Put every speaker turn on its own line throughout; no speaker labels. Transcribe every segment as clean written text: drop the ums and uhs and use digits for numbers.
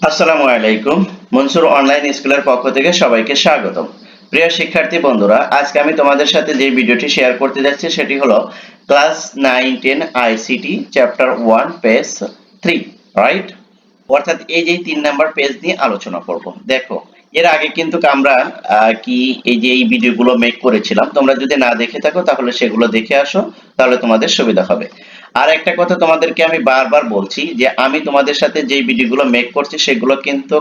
আসসালামু আলাইকুম। মনসুর অনলাইন স্কুলের পক্ষ থেকে সবাইকে স্বাগতম। প্রিয় শিক্ষার্থী বন্ধুরা, আজকে আমি তোমাদের সাথে যে ভিডিওটি শেয়ার করতে যাচ্ছি সেটি হলো class 9-10 ICT chapter 1 page 3, right? অর্থাৎ এই যে 3 নাম্বার পেজ নিয়ে আলোচনা করব। দেখো, এর আগে কিন্তু আমরা এই ভিডিওগুলো মেক করেছিলাম। তোমরা যদি না দেখে থাকো তাহলে সেগুলো দেখে আসো, তাহলে তোমাদের সুবিধা হবে। আর একটা কথা তোমাদেরকে আমি বারবার বলছি যে আমি তোমাদের সাথে যে ভিডিওগুলো মেক করছি সেগুলো কিন্তু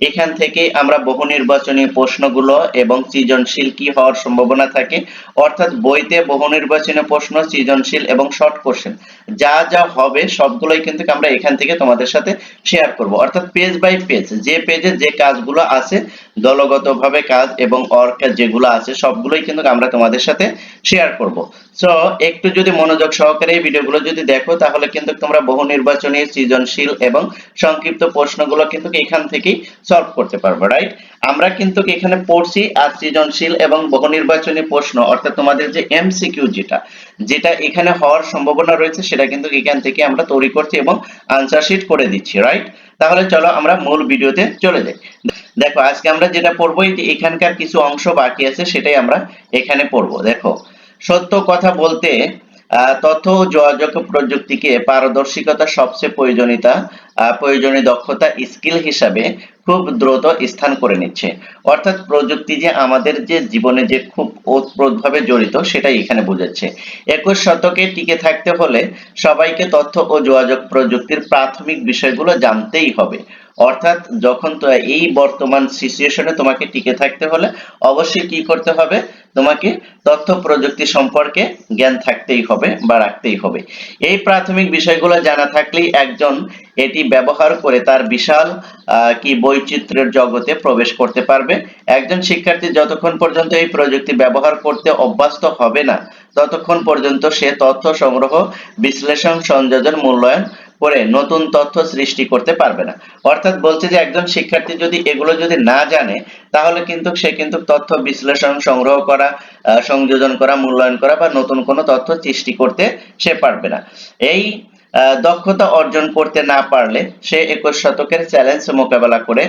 এখান থেকে আমরা বহু নির্বাচনী প্রশ্নগুলো এবং সৃজনশীল কি হওয়ার সম্ভাবনা থাকে, অর্থাৎ বইতে বহু নির্বাচনী প্রশ্ন, সৃজনশীল এবং শর্ট কোশ্চেন যা যা হবে সবগুলোই কিন্তু আমরা এখান থেকে তোমাদের সাথে শেয়ার করব। অর্থাৎ পেজ বাই পেজ, যে পেজে যে কাজগুলো আছে, দলগতভাবে কাজ এবং অর্ক যেগুলো আছে সবগুলোই কিন্তু আমরা তোমাদের সাথে শেয়ার করব। সো একটু যদি মনোযোগ সহকারে এই ভিডিওগুলো যদি দেখো তাহলে কিন্তু তোমরা বহু নির্বাচনী, সৃজনশীল এবং সংক্ষিপ্ত প্রশ্নগুলো কিন্তু এখান থেকেই সলভ করতে পারবে, রাইট? আমরা কিন্তু এখানে পড়ছি আর সৃজনশীল এবং বহু নির্বাচনী প্রশ্ন অর্থাৎ তোমাদের যে এমসিকিউ যেটা যেটা এখানে হওয়ার সম্ভাবনা রয়েছে সেটা কিন্তু এখান থেকে আমরা তৈরি করছি এবং আনসার শিট করে দিচ্ছি, রাইট? তাহলে চলো আমরা মূল ভিডিওতে চলে যাই। দেখো, আজকে আমরা যেটা পড়বো এই যে এখানকার কিছু অংশ বাকি আছে সেটাই আমরা এখানে পড়বো। দেখো, সত্য কথা বলতে তথ্য ও যোগাযোগ প্রযুক্তিকে পারদর্শিকতা সবচেয়ে প্রয়োজনীয় দক্ষতা স্কিল হিসাবে খুব দ্রুত স্থান করে নিচ্ছে। অর্থাৎ প্রযুক্তি যে আমাদের যে জীবনে যে খুব ওতপ্রোতভাবে জড়িত সেটাই এখানে বোঝাচ্ছে। 21 শতকে টিকে থাকতে হলে সবাইকে তথ্য ও যোগাযোগ প্রযুক্তির প্রাথমিক বিষয়গুলো জানতেই হবে। অর্থাৎ যখন তো এই বর্তমান সিচুয়েশনে তোমাকে টিকে থাকতে হলে অবশ্যই কি করতে হবে, তোমাকে তথ্য প্রযুক্তি সম্পর্কে জ্ঞান থাকতেই হবে বা রাখতেই হবে। এই প্রাথমিক বিষয়গুলো জানা থাকলেই একজন এটি ব্যবহার করে তার বিশাল বৈচিত্র্যের জগতে প্রবেশ করতে পারবে। একজন শিক্ষার্থী যতক্ষণ পর্যন্ত এই প্রযুক্তি ব্যবহার করতে অভ্যস্ত হবে না ততক্ষণ পর্যন্ত সে তথ্য সংগ্রহ, বিশ্লেষণ, সংযোজন, মূল্যায়ন করে নতুন তথ্য সৃষ্টি করতে পারবে না। অর্থাৎ বলছে যে একজন শিক্ষার্থী যদি এগুলো যদি না জানে তাহলে কিন্তু সে কিন্তু তথ্য বিশ্লেষণ, সংগ্রহ করা, সংযোজন করা, মূল্যায়ন করা বা নতুন কোনো তথ্য সৃষ্টি করতে সে পারবে না। এই দক্ষতা অর্জন করতে না পারলে সে 21 শতকের চ্যালেঞ্জ মোকাবেলা করে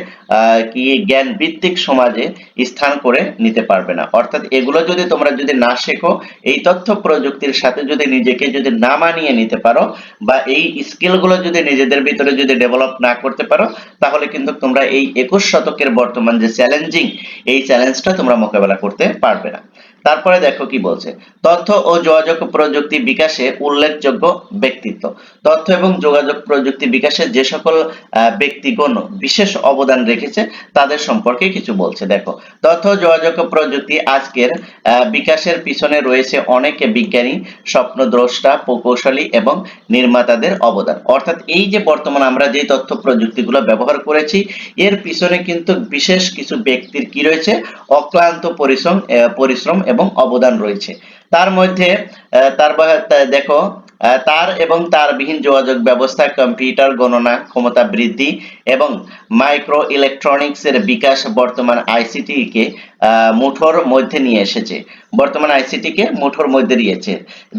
জ্ঞান ভিত্তিক সমাজে স্থান করে নিতে পারবে না। অর্থাৎ এগুলো যদি তোমরা যদি না শেখো, এই তথ্য প্রযুক্তির সাথে যদি নিজেকে যদি না মানিয়ে নিতে পারো বা এই স্কিলগুলো যদি নিজেদের ভিতরে যদি ডেভেলপ না করতে পারো তাহলে কিন্তু তোমরা এই 21 শতকের বর্তমান যে চ্যালেঞ্জিং এই চ্যালেঞ্জটা তোমরা মোকাবেলা করতে পারবে না। তারপরে দেখো কি বলছে, তথ্য ও যোগাযোগ প্রযুক্তি বিকাশে উল্লেখযোগ্য ব্যক্তিত্ব। তথ্য এবং যোগাযোগ প্রযুক্তি বিকাশে যে সকল ব্যক্তিগণ বিশেষ অবদান রেখেছে তাদের সম্পর্কে কিছু বলছে। দেখো, তথ্য ও যোগাযোগ প্রযুক্তি আজকের বিকাশের পিছনে রয়েছে অনেক বিজ্ঞানী, স্বপ্নদ্রষ্টা, প্রকৌশলী এবং নির্মাতাদের অবদান। অর্থাৎ এই যে বর্তমান আমরা যে তথ্য প্রযুক্তিগুলো ব্যবহার করেছি এর পিছনে কিন্তু বিশেষ কিছু ব্যক্তির কি রয়েছে, অক্লান্ত পরিশ্রম এবং অবদান রয়েছে। তার মধ্যে দেখো, তার এবং তারবিহীন যোগাযোগ ব্যবস্থা, কম্পিউটার, গণনা ক্ষমতা বৃদ্ধি এবং মাইক্রো ইলেকট্রনিক্স এর বিকাশ বর্তমান আইসিটি কে মুঠোর মধ্যে নিয়ে এসেছে। বর্তমান আইসিটি কে মুঠোর মধ্যে দিয়েছে।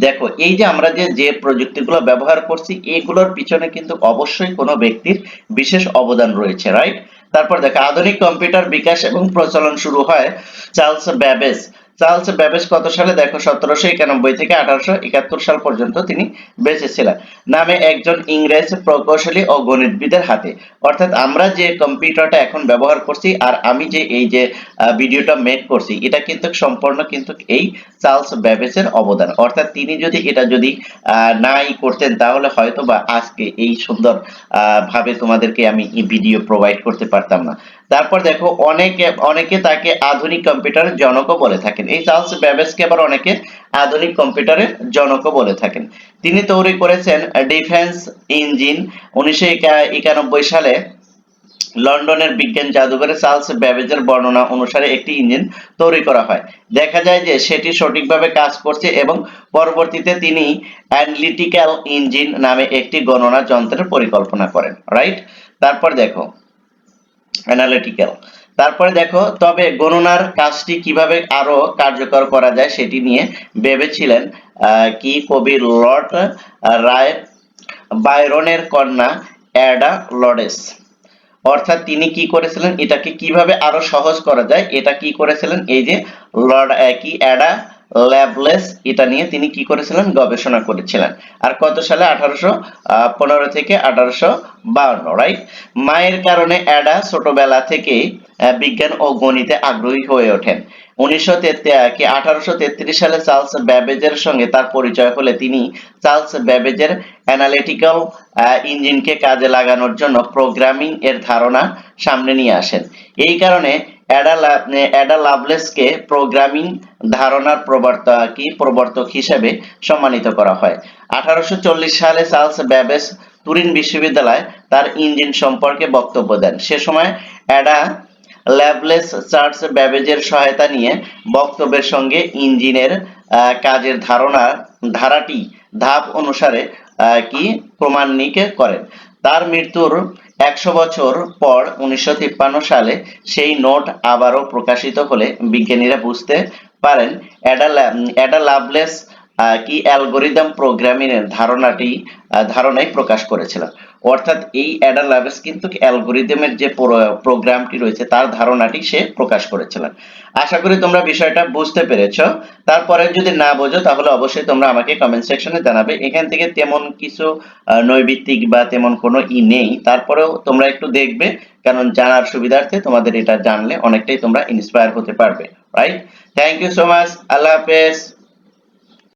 দেখো, এই যে আমরা যে প্রযুক্তিগুলো ব্যবহার করছি এগুলোর পিছনে কিন্তু অবশ্যই কোনো ব্যক্তির বিশেষ অবদান রয়েছে, রাইট? তারপর দেখো, আধুনিক কম্পিউটার বিকাশ এবং প্রচলন শুরু হয় চার্লস ব্যাবেজ কত সালে, দেখো 1791 থেকে 1871 সাল পর্যন্ত তিনি বেঁচে ছিলেন, নামে একজন ইংরেজ প্রকৌশলী ও গণিতবিদের হাতে। অর্থাৎ আমরা যে কম্পিউটারটা এখন ব্যবহার করছি আর আমি যে এই যে ভিডিওটা মেক করছি এটা কিন্তু সম্পূর্ণ কিন্তু এই চার্লস ব্যাবেজের অবদান। অর্থাৎ তিনি যদি এটা যদি নাই করতেন তাহলে হয়তো বা আজকে এই সুন্দর ভাবে তোমাদেরকে আমি এই ভিডিও প্রোভাইড করতে পারতাম না। তারপর দেখো, অনেকে তাকে আধুনিক কম্পিউটারের জনকও বলে থাকেন। এই চার্লস ব্যাবেজকে আবার অনেকে আধুনিক কম্পিউটারের জনকও বলে থাকেন। তিনি তৈরি করেছেন ডিফেন্স ইঞ্জিন। 1991 সালে লন্ডনের বিজ্ঞান জাদুঘরে চার্লস ব্যাবেজের বর্ণনা অনুসারে একটি ইঞ্জিন তৈরি করা হয়। দেখা যায় যে সেটি সঠিকভাবে কাজ করছে এবং পরবর্তীতে তিনি অ্যানালিটিক্যাল ইঞ্জিন নামে একটি গণনা যন্ত্রের পরিকল্পনা করেন, রাইট? তারপর দেখো, অ্যানালিটিক্যাল, তারপরে দেখো, তবে গণনার কাজটি কিভাবে আরো কার্যকর করা যায় সেটি নিয়ে ভেবেছিলেন কবি লর্ড রায় বায়রনের কন্যা অ্যাডা লরেন্স। অর্থাৎ তিনি কি করেছিলেন, এটাকে কিভাবে আরো সহজ করা যায় এটা কি করেছিলেন, এই যে লর্ড অ্যাডা ল্যাভলেস এটা নিয়ে তিনি কি করেছিলেন, গবেষণা করেছিলেন। আর কত সালে, 1815 থেকে 1852, রাইট। মায়ের কারণে অ্যাডা ছোটবেলা থেকে বিজ্ঞান ও গণিতে আগ্রহী হয়ে ওঠেন। 1833 সালে চার্লস ব্যাবেজের সঙ্গে তার পরিচয় হলে তিনি চার্লস ব্যাবেজের অ্যানালিটিক্যাল ইঞ্জিনকে কাজে লাগানোর জন্য প্রোগ্রামিং এর ধারণা সামনে নিয়ে আসেন। এই কারণে অ্যাডা লাভলেসকে প্রোগ্রামিং ধারণার প্রবর্তক হিসেবে সম্মানিত করা হয়। 1840 সালে চার্লস ব্যাবেজ তুরিন বিশ্ববিদ্যালয়ে তার ইঞ্জিন সম্পর্কে বক্তব্য দেন। সে সময় অ্যাডা ল্যাভলেস চার্লস ব্যাবেজের সহায়তা নিয়ে বক্তব্যের সঙ্গে ইঞ্জিনের কাজের ধারাটি ধাপ অনুসারে প্রমাণিত করেন। তার মৃত্যুর 100 বছর পর 1953 সালে সেই নোট আবারও প্রকাশিত হলে বিজ্ঞানীরা বুঝতে পারেন অ্যাডা লাভলেস অ্যালগরিদম প্রোগ্রামিং এর ধারণাই প্রকাশ করেছিলেন। অর্থাৎ এই অ্যাডা লাভলেস কিন্তু অ্যালগরিদমের যে প্রোগ্রামটি রয়েছে তার ধারণাটি সে প্রকাশ করেছিলেন। আশা করি তোমরা বিষয়টা বুঝতে পেরেছো। তারপরে যদি না বোঝো তাহলে অবশ্যই তোমরা আমাকে কমেন্ট সেকশনে জানাবে। এখান থেকে তেমন কিছু নৈবিত্তিক বা তেমন কোনো নেই, তারপরেও তোমরা একটু দেখবে, কারণ জানার সুবিধার্থে তোমাদের এটা জানলে অনেকটাই তোমরা ইন্সপায়ার হতে পারবে, right. Thank you so much. আল্লাহ হাফেজ।